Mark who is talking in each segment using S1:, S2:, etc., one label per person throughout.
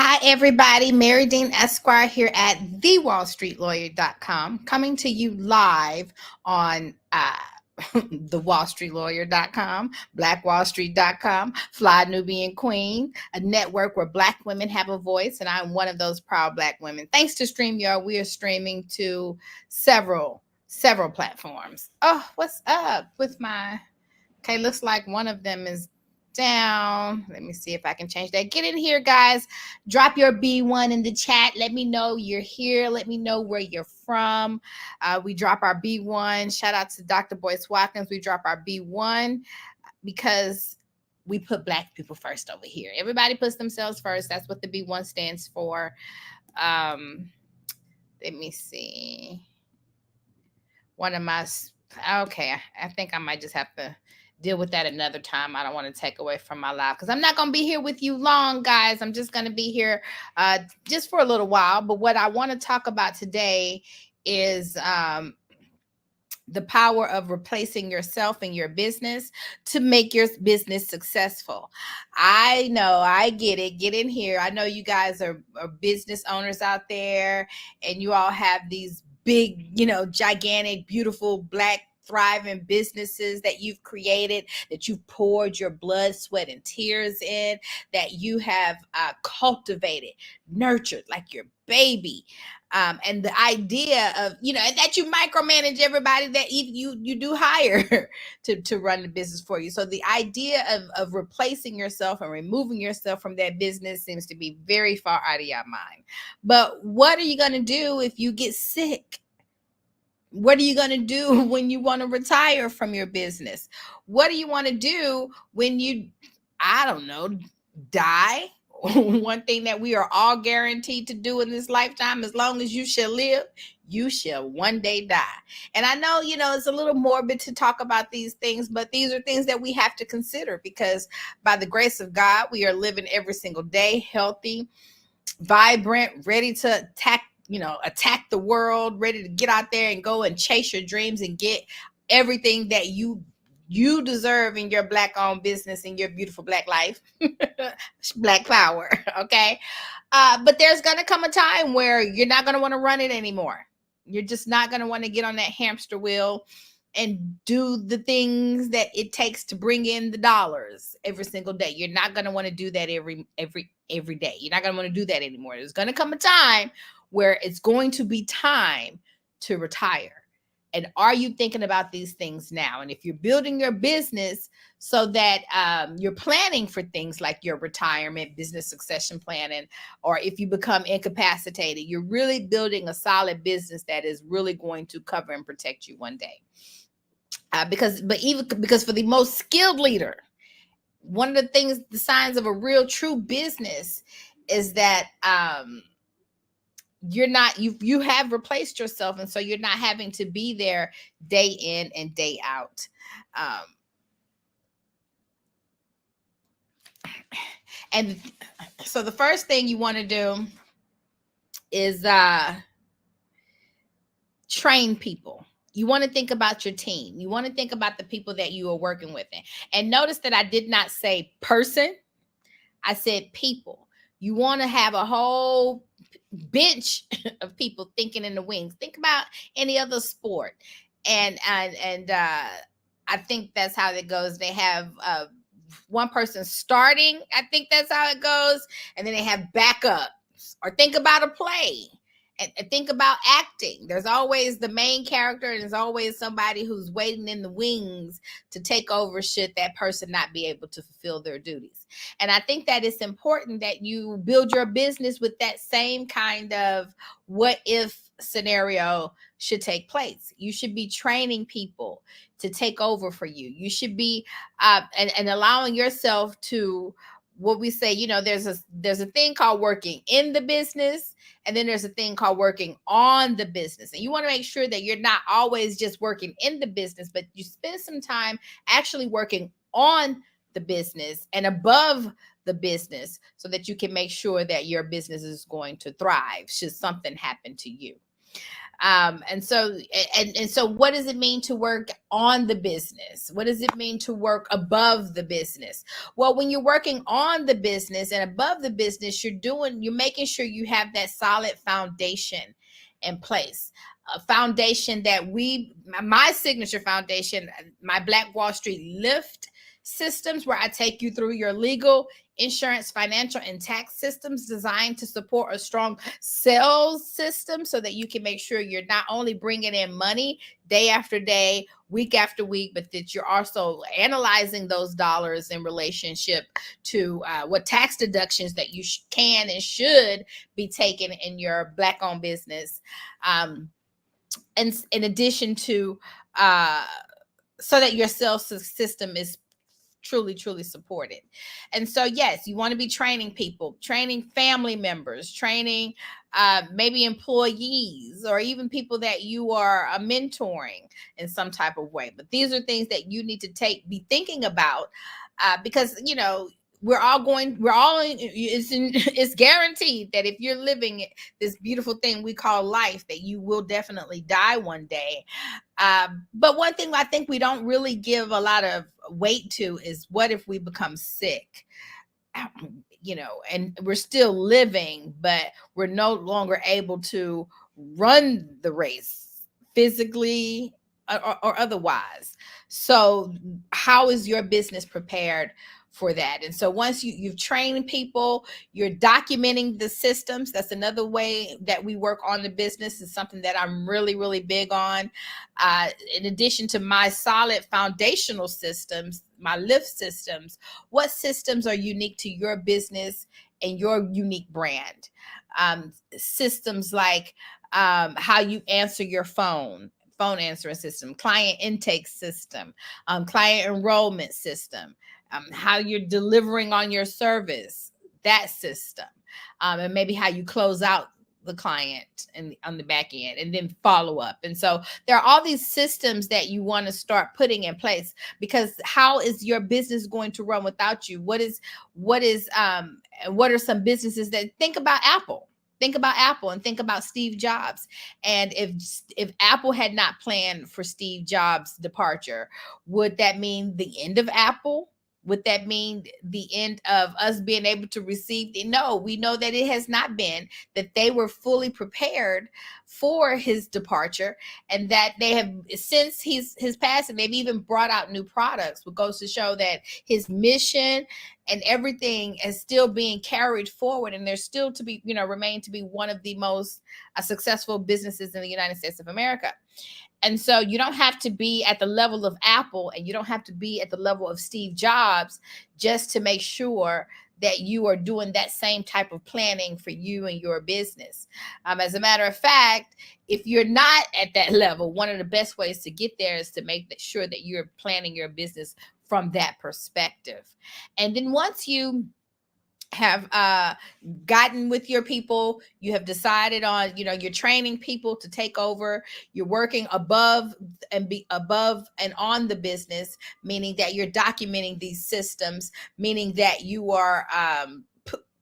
S1: Hi, everybody. Marye Dean Esquire here at thewallstreetlawyer.com, coming to you live on thewallstreetlawyer.com, blackwallstreet.com, Fly Nubian Queen, a network where Black women have a voice, and I'm one of those proud Black women. Thanks to StreamYard, we are streaming to several platforms. Oh, what's up with my... Okay, looks like one of them is down. Let me see if I can change that. Get in here, guys. Drop your B1 in the chat. Let me know you're here. Let me know where you're from. We drop our B1. Shout out to Dr. Boyce Watkins. We drop our B1 because we put Black people first over here. Everybody puts themselves first. That's what the B1 stands for. Let me see. One of my... Okay, I think I might just have to deal with that another time. I don't want to take away from my live because I'm not going to be here with you long, guys. I'm just going to be here just for a little while. But what I want to talk about today is the power of replacing yourself and your business to make your business successful. I know, I get it. Get in here. I know you guys are business owners out there, and you all have these big, gigantic, beautiful, Black thriving businesses that you've created, that you've poured your blood, sweat, and tears in, that you have cultivated, nurtured like your baby. And the idea of, that you micromanage everybody that you do hire to run the business for you. So the idea of replacing yourself and removing yourself from that business seems to be very far out of your mind. But what are you going to do if you get sick? What are you going to do when you want to retire from your business? What do you want to do when you, I don't know, die? One thing that we are all guaranteed to do in this lifetime, as long as you shall live, you shall one day die. And I know, it's a little morbid to talk about these things, but these are things that we have to consider because by the grace of God, we are living every single day, healthy, vibrant, ready to attack the world, ready to get out there and go and chase your dreams and get everything that you deserve in your Black owned business, in your beautiful Black life. Black power. Okay. But there's going to come a time where you're not going to want to run it anymore. You're just not going to want to get on that hamster wheel and do the things that it takes to bring in the dollars every single day. You're not going to want to do that every day. You're not going to want to do that anymore. There's going to come a time where it's going to be time to retire. And are you thinking about these things now? And if you're building your business so that you're planning for things like your retirement, business succession planning, or if you become incapacitated, you're really building a solid business that is really going to cover and protect you one day. Because for the most skilled leader, one of the things, the signs of a real true business is that you have replaced yourself, and so you're not having to be there day in and day out. And so the first thing you want to do is train people. You want to think about your team. You want to think about the people that you are working with. And notice that I did not say person. I said people. You want to have a whole bench of people thinking in the wings. Think about any other sport. And I think that's how it goes. They have one person starting. I think that's how it goes. And then they have backups. Or think about a play. And think about acting. There's always the main character, and there's always somebody who's waiting in the wings to take over should that person not be able to fulfill their duties. And I think that it's important that you build your business with that same kind of what if scenario should take place. You should be training people to take over for you. You should be and allowing yourself to, what we say, there's a thing called working in the business, and then there's a thing called working on the business. And you want to make sure that you're not always just working in the business, but you spend some time actually working on the business and above the business so that you can make sure that your business is going to thrive should something happen to you. And so what does it mean to work on the business? What does it mean to work above the business? Well, when you're working on the business and above the business, you're making sure you have that solid foundation in place. A foundation that my signature foundation, my Black Wall Street Lift systems, where I take you through your legal, insurance, financial, and tax systems designed to support a strong sales system so that you can make sure you're not only bringing in money day after day, week after week, but that you're also analyzing those dollars in relationship to what tax deductions that you can and should be taken in your Black-owned business. And in addition to so that your sales system is truly supported. And so yes, you want to be training people, training family members, training maybe employees, or even people that you are mentoring in some type of way. But these are things that you need to be thinking about, because it's guaranteed that if you're living this beautiful thing we call life, that you will definitely die one day. But one thing I think we don't really give a lot of weight to is, what if we become sick? And we're still living, but we're no longer able to run the race physically or otherwise. So how is your business prepared for that? And so once you've trained people, you're documenting the systems. That's another way that we work on the business. Is something that I'm really big on. In addition to my solid foundational systems, my lift systems, what systems are unique to your business and your unique brand? Systems like how you answer your phone answering system, client intake system, client enrollment system, how you're delivering on your service, that system, and maybe how you close out the client and on the back end, and then follow up. And so there are all these systems that you want to start putting in place, because how is your business going to run without you? What are some businesses that think about Apple? Think about Apple and think about Steve Jobs. And if Apple had not planned for Steve Jobs' departure, would that mean the end of Apple? Would that mean the end of us being able to receive? No, we know that it has not been, that they were fully prepared for his departure, and that they have, since his passing, they've even brought out new products, which goes to show that his mission and everything is still being carried forward, and there's still to be, remain to be one of the most successful businesses in the United States of America. And so you don't have to be at the level of Apple, and you don't have to be at the level of Steve Jobs just to make sure that you are doing that same type of planning for you and your business. As a matter of fact, if you're not at that level, one of the best ways to get there is to make sure that you're planning your business from that perspective. And then once you have gotten with your people, you have decided on, you're training people to take over, you're working above and on the business, meaning that you're documenting these systems, meaning that you are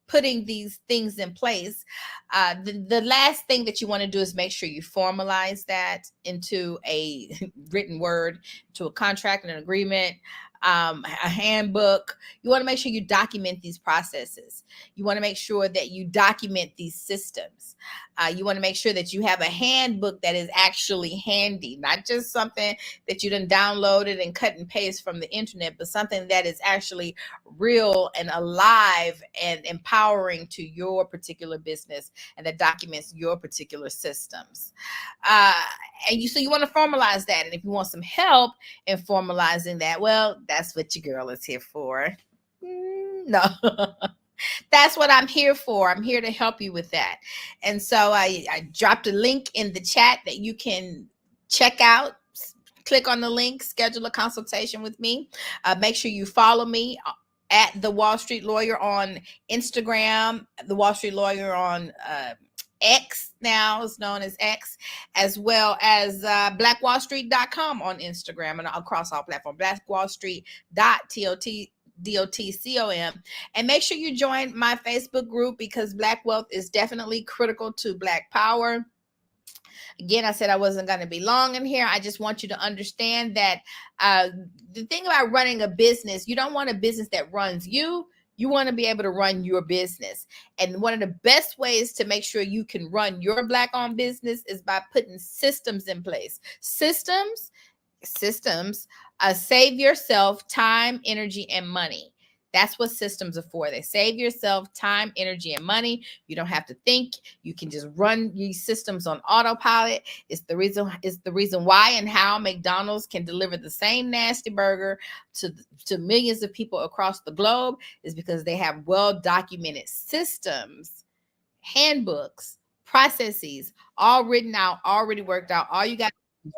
S1: putting these things in place. The last thing that you want to do is make sure you formalize that into a written word, to a contract and an agreement, a handbook. You want to make sure you document these processes. You want to make sure that you document these systems. You want to make sure that you have a handbook that is actually handy, not just something that you done downloaded and cut and paste from the internet, but something that is actually real and alive and empowering to your particular business, and that documents your particular systems. So you want to formalize that. And if you want some help in formalizing that, well, that's what your girl is here for. No. That's what I'm here for. I'm here to help you with that. And so I dropped a link in the chat that you can check out. Click on the link, schedule a consultation with me. Make sure you follow me at The Wall Street Lawyer on Instagram, The Wall Street Lawyer on X, now is known as X, as well as blackwallstreet.com on Instagram and across all platforms, blackwallstreet.com. And make sure you join my Facebook group, because Black wealth is definitely critical to Black power. Again, I said I wasn't going to be long in here. I just want you to understand that the thing about running a business, you don't want a business that runs you. You want to be able to run your business. And one of the best ways to make sure you can run your Black-owned business is by putting systems in place. Systems save yourself time, energy, and money. That's what systems are for. They save yourself time, energy, and money. You don't have to think. You can just run these systems on autopilot. It's the reason why and how McDonald's can deliver the same nasty burger to millions of people across the globe, is because they have well-documented systems, handbooks, processes, all written out, already worked out. All you got to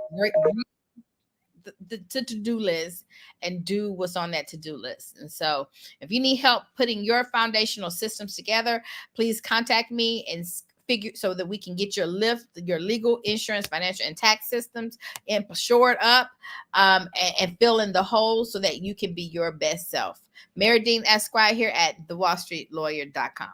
S1: the to-do list and do what's on that to-do list. And so if you need help putting your foundational systems together, please contact me and figure so that we can get your legal, insurance, financial, and tax systems and shored up and fill in the holes so that you can be your best self. Marye Dean Esquire here at thewallstreetlawyer.com.